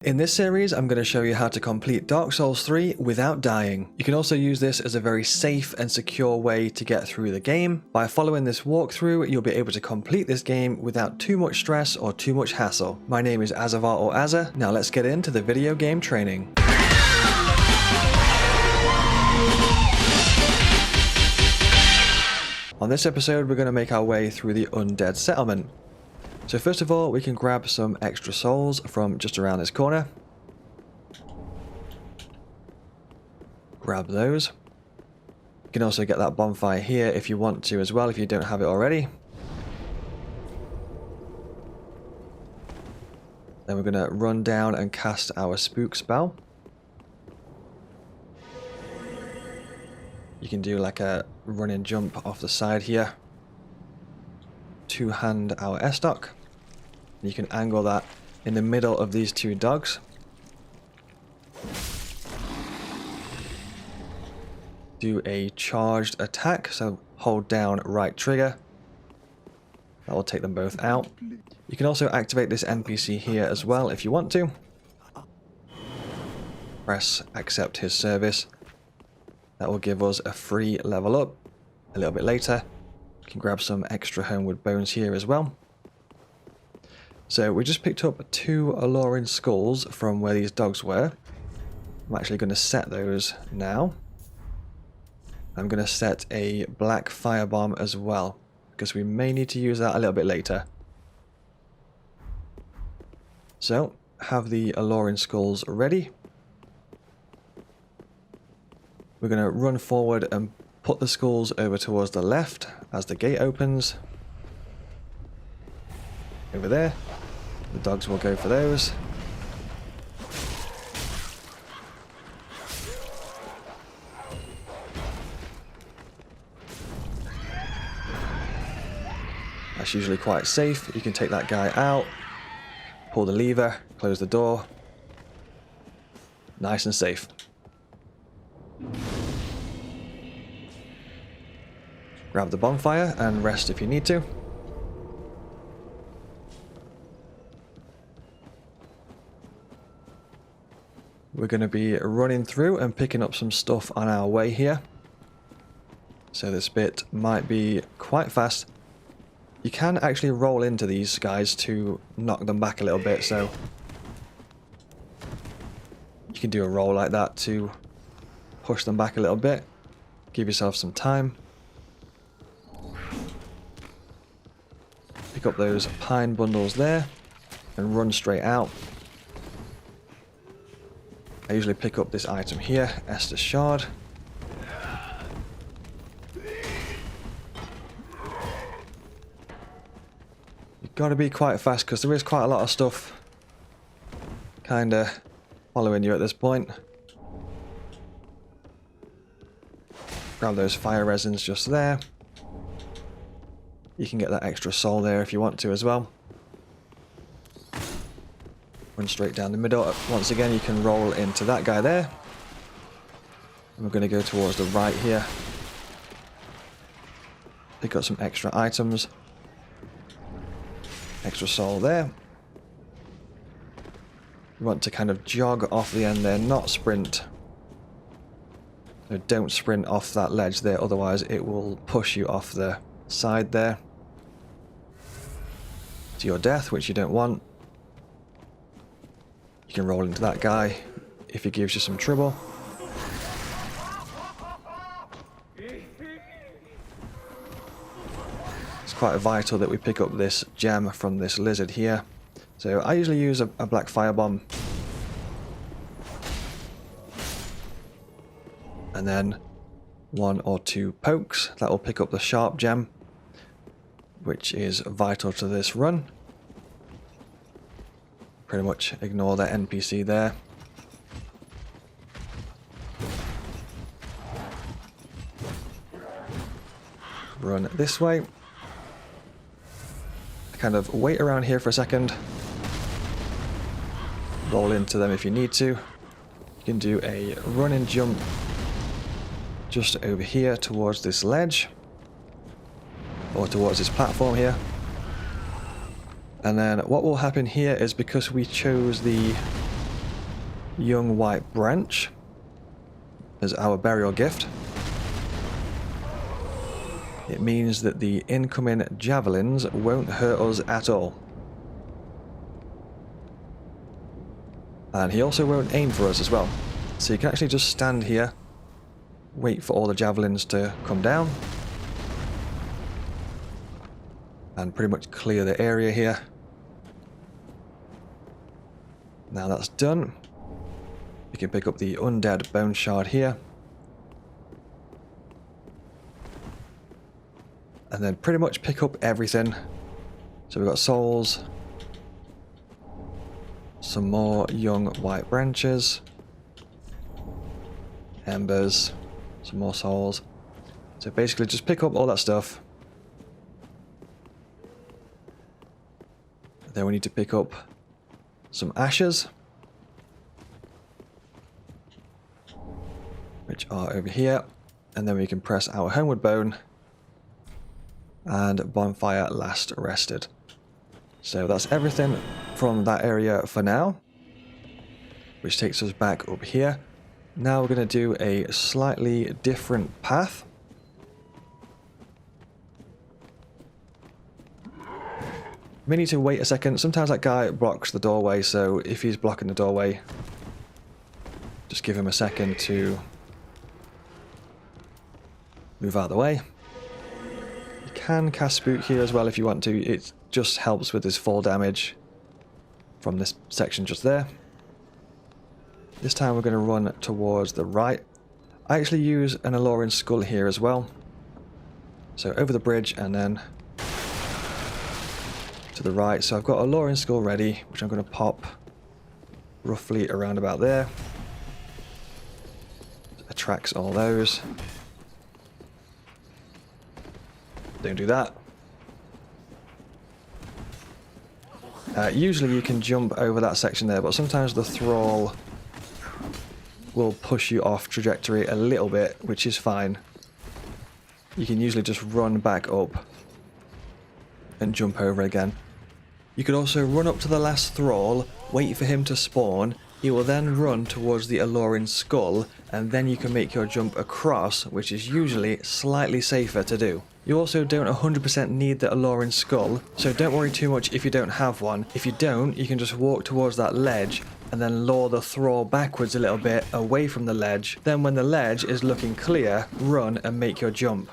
In this series, I'm going to show you how to complete Dark Souls 3 without dying. You can also use this as a very safe and secure way to get through the game. By following this walkthrough, you'll be able to complete this game without too much stress or too much hassle. My name is Azzavhar or Azza. Now let's get into the video game training. On this episode, we're going to make our way through the Undead settlement. So first of all, we can grab some extra souls from just around this corner. Grab those. You can also get that bonfire here if you want to as well, if you don't have it already. Then we're going to run down and cast our spook spell. You can do like a run and jump off the side here. Two-hand our S-Stock. You can angle that in the middle of these two dogs. Do a charged attack, so hold down right trigger. That will take them both out. You can also activate this NPC here as well if you want to. Press accept his service. That will give us a free level up a little bit later. You can grab some extra homewood bones here as well. So we just picked up 2 alluring skulls from where these dogs were. I'm actually going to set those now. I'm going to set a black firebomb as well, because we may need to use that a little bit later. So, have the alluring skulls ready. We're going to run forward and put the skulls over towards the left as the gate opens. Over there. The dogs will go for those. That's usually quite safe. You can take that guy out, pull the lever, close the door. Nice and safe. Grab the bonfire and rest if you need to. We're going to be running through and picking up some stuff on our way here. So this bit might be quite fast. You can actually roll into these guys to knock them back a little bit, so you can do a roll like that to push them back a little bit. Give yourself some time. Pick up those pine bundles there and run straight out. I usually pick up this item here, Esther Shard. You've got to be quite fast because there is quite a lot of stuff kind of following you at this point. Grab those fire resins just there. You can get that extra soul there if you want to as well. Run straight down the middle. Once again, you can roll into that guy there. And we're going to go towards the right here. Pick up some extra items. Extra soul there. You want to kind of jog off the end there, not sprint. So don't sprint off that ledge there, otherwise it will push you off the side there to your death, which you don't want. You can roll into that guy if he gives you some trouble. It's quite vital that we pick up this gem from this lizard here. So I usually use a black firebomb. And then 1 or 2 pokes. That will pick up the sharp gem, which is vital to this run. Pretty much ignore that NPC there. Run this way. Kind of wait around here for a second. Roll into them if you need to. You can do a run and jump just over here towards this ledge. Or towards this platform here. And then what will happen here is because we chose the young white branch as our burial gift. It means that the incoming javelins won't hurt us at all. And he also won't aim for us as well. So you can actually just stand here, wait for all the javelins to come down, and pretty much clear the area here. Now that's done, you can pick up the Undead Bone Shard here. And then pretty much pick up everything. So we've got souls, some more young white branches, embers, some more souls. So basically just pick up all that stuff. Then we need to pick up some ashes, which are over here. And then we can press our homeward bone and bonfire last rested. So that's everything from that area for now, which takes us back up here. Now we're going to do a slightly different path. We need to wait a second. Sometimes that guy blocks the doorway, so if he's blocking the doorway, just give him a second to move out of the way. You can cast Spook here as well if you want to. It just helps with his fall damage from this section just there. This time we're going to run towards the right. I actually use an Alluring Skull here as well. So over the bridge and then to the right. So I've got Alluring Skull ready, which I'm going to pop roughly around about there. Attracts all those. Don't do that. Usually you can jump over that section there, but sometimes the thrall will push you off trajectory a little bit, which is fine. You can usually just run back up and jump over again. You could also run up to the last thrall, wait for him to spawn. He will then run towards the Alluring Skull, and then you can make your jump across, which is usually slightly safer to do. You also don't 100% need the Alluring Skull, so don't worry too much if you don't have one. If you don't, you can just walk towards that ledge and then lure the thrall backwards a little bit away from the ledge. Then when the ledge is looking clear, run and make your jump.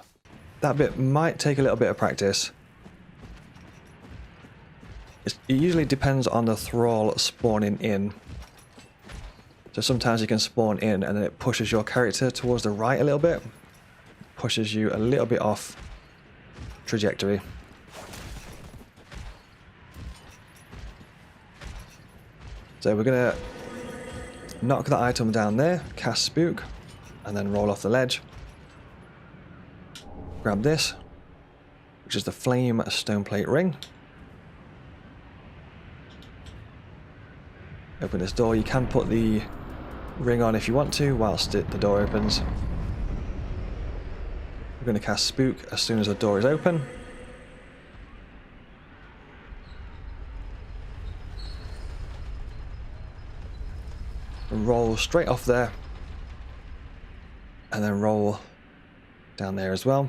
That bit might take a little bit of practice. It usually depends on the thrall spawning in. So sometimes you can spawn in and then it pushes your character towards the right a little bit. Pushes you a little bit off trajectory. So we're going to knock that item down there, cast Spook, and then roll off the ledge. Grab this, which is the Flame Stoneplate Ring. Open this door. You can put the ring on if you want to whilst the door opens. We're going to cast Spook as soon as the door is open. And roll straight off there. And then roll down there as well.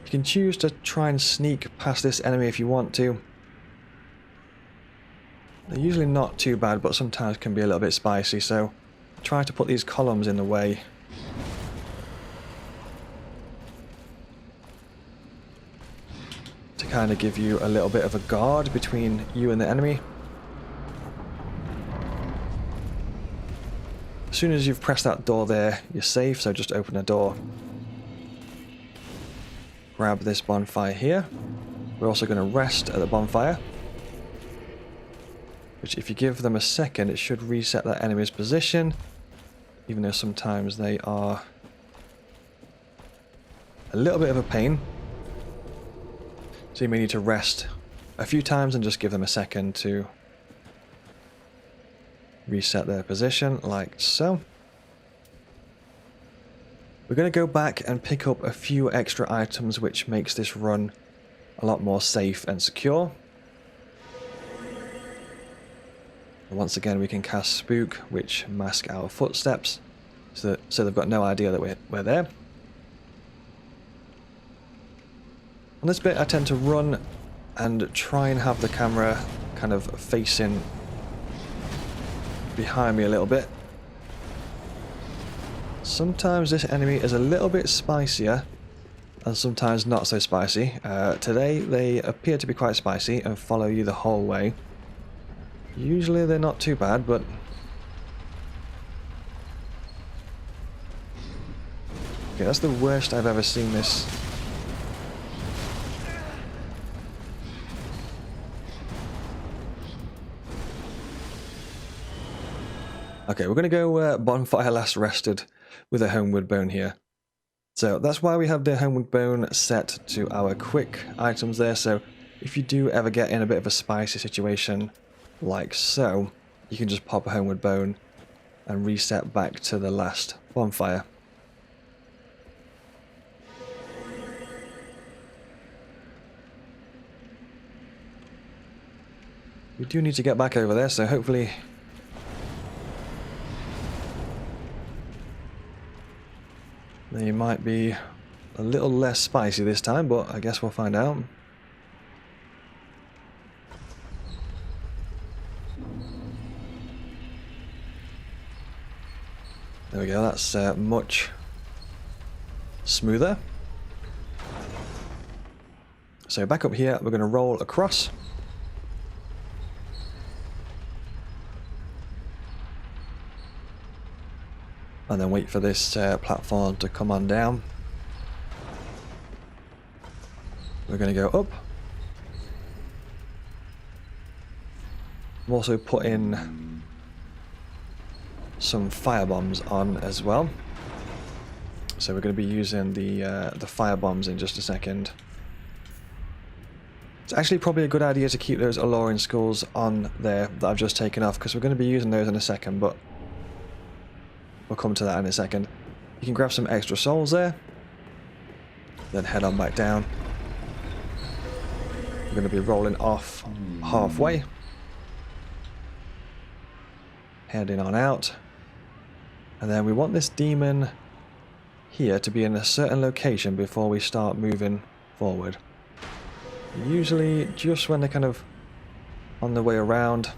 You can choose to try and sneak past this enemy if you want to. They're usually not too bad, but sometimes can be a little bit spicy, so try to put these columns in the way. To kind of give you a little bit of a guard between you and the enemy. As soon as you've pressed that door there, you're safe, so just open the door. Grab this bonfire here. We're also going to rest at the bonfire, which if you give them a second, it should reset that enemy's position, even though sometimes they are a little bit of a pain. So you may need to rest a few times and just give them a second to reset their position, like so. We're going to go back and pick up a few extra items, which makes this run a lot more safe and secure. And once again we can cast Spook, which mask our footsteps, so they've got no idea that we're there. On this bit I tend to run and try and have the camera kind of facing behind me a little bit. Sometimes this enemy is a little bit spicier and sometimes not so spicy. Today they appear to be quite spicy and follow you the whole way. Usually they're not too bad, but okay, that's the worst I've ever seen this. Okay, we're going to go bonfire last rested with a homeward bone here. So that's why we have the homeward bone set to our quick items there. So if you do ever get in a bit of a spicy situation like so, you can just pop a homeward bone and reset back to the last bonfire. We do need to get back over there, so hopefully they might be a little less spicy this time, but I guess we'll find out. There we go, that's much smoother. So back up here, we're going to roll across. And then wait for this platform to come on down. We're going to go up. I'm also putting some fire bombs on as well. So we're going to be using the fire bombs in just a second. It's actually probably a good idea to keep those alluring skulls on there that I've just taken off, because we're going to be using those in a second, but we'll come to that in a second. You can grab some extra souls there, then head on back down. We're going to be rolling off halfway, heading on out, and then we want this demon here to be in a certain location before we start moving forward. Usually just when they're kind of on the way around,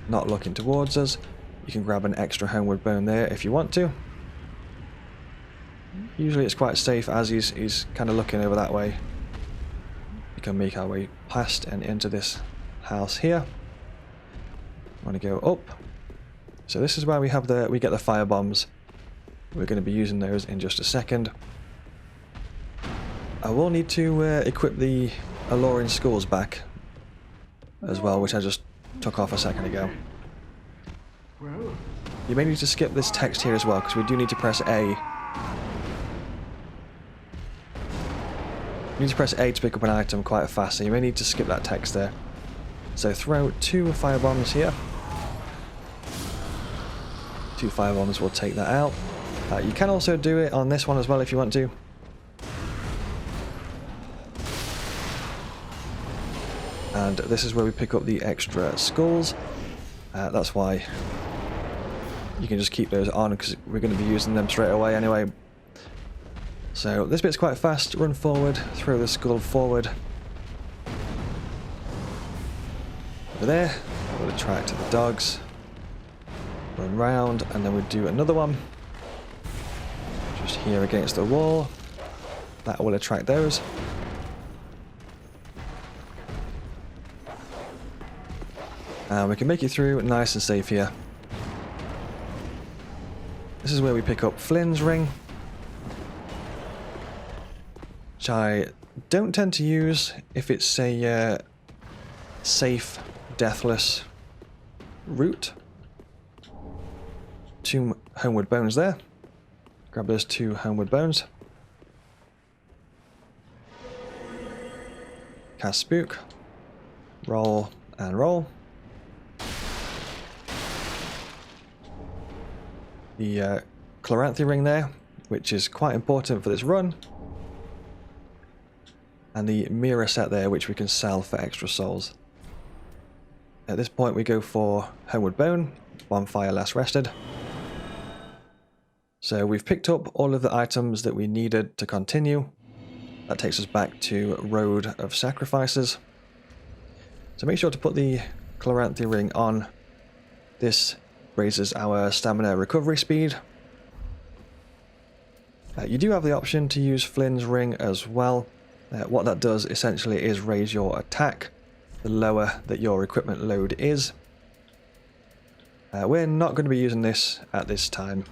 not looking towards us. You can grab an extra homeward bone there if you want to. Usually it's quite safe as he's kind of looking over that way. We can make our way past and into this house here. I want to go up. So this is where we get the fire bombs. We're going to be using those in just a second. I will need to equip the alluring skulls back as well, which I just took off a second ago. You may need to skip this text here as well, because we do need to press A. You need to press A to pick up an item quite fast, so you may need to skip that text there. So throw 2 fire bombs here. 2 fire bombs will take that out. You can also do it on this one as well if you want to. And this is where we pick up the extra skulls. That's why you can just keep those on, because we're going to be using them straight away anyway. So this bit's quite fast. Run forward, throw the skull forward. Over there, we'll attract the dogs. Run round, and then we'll do another one. Just here against the wall. That will attract those. And we can make it through nice and safe here. This is where we pick up Flynn's ring, which I don't tend to use if it's a safe, deathless route. 2 homeward bones there. Grab those 2 homeward bones. Cast Spook. Roll and roll. The Chloranthy ring there, which is quite important for this run. And the mirror set there, which we can sell for extra souls. At this point we go for Homeward Bone, bonfire last rested. So we've picked up all of the items that we needed to continue. That takes us back to Road of Sacrifices. So make sure to put the Chloranthy ring on. This raises our stamina recovery speed. You do have the option to use Flynn's ring as well. What that does essentially is raise your attack the lower that your equipment load is. We're not going to be using this at this time.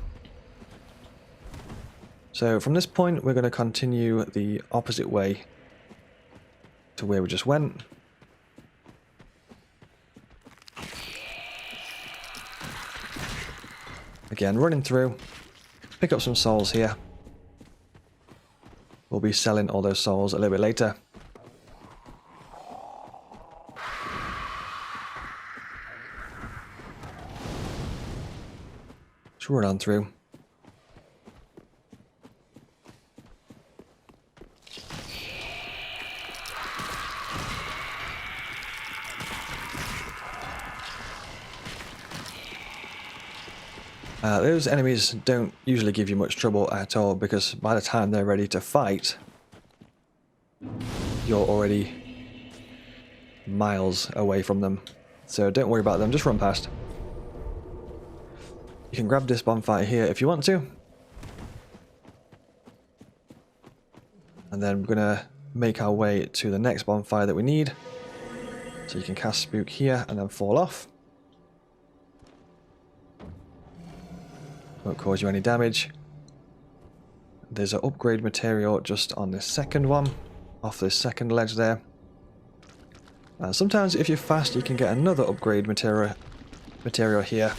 So from this point we're going to continue the opposite way to where we just went. Again, running through, pick up some souls here. We'll be selling all those souls a little bit later. Just run on through. Those enemies don't usually give you much trouble at all, because by the time they're ready to fight, you're already miles away from them. So don't worry about them, just run past. You can grab this bonfire here if you want to. And then we're going to make our way to the next bonfire that we need. So you can cast Spook here and then fall off. Won't cause you any damage. There's an upgrade material just on this second one, off this second ledge there. Sometimes if you're fast you can get another upgrade material here.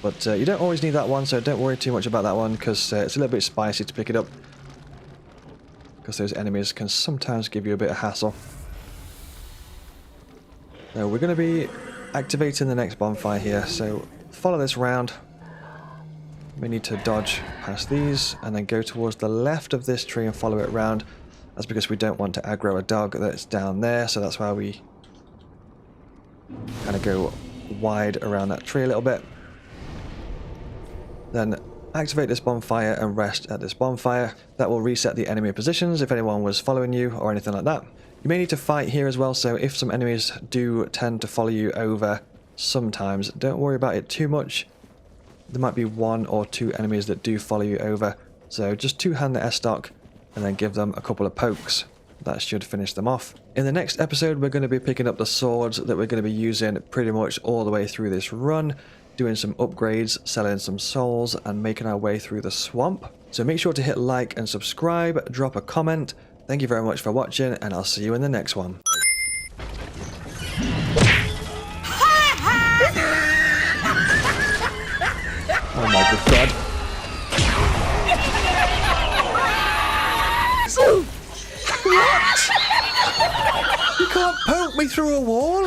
But you don't always need that one, so don't worry too much about that one, because it's a little bit spicy to pick it up. Because those enemies can sometimes give you a bit of hassle. Now we're going to be activating the next bonfire here, so follow this round. We need to dodge past these and then go towards the left of this tree and follow it round. That's because we don't want to aggro a dog that's down there, so that's why we kind of go wide around that tree a little bit. Then activate this bonfire and rest at this bonfire. That will reset the enemy positions if anyone was following you or anything like that. You may need to fight here as well, so if some enemies do tend to follow you over sometimes, don't worry about it too much. There might be 1 or 2 enemies that do follow you over, so just two-hand the S-stock and then give them a couple of pokes. That should finish them off. In the next episode we're going to be picking up the swords that we're going to be using pretty much all the way through this run, doing some upgrades, selling some souls, and making our way through the swamp. So make sure to hit like and subscribe, drop a comment. Thank you very much for watching, and I'll see you in the next one. Oh my good god. What? You can't poke me through a wall?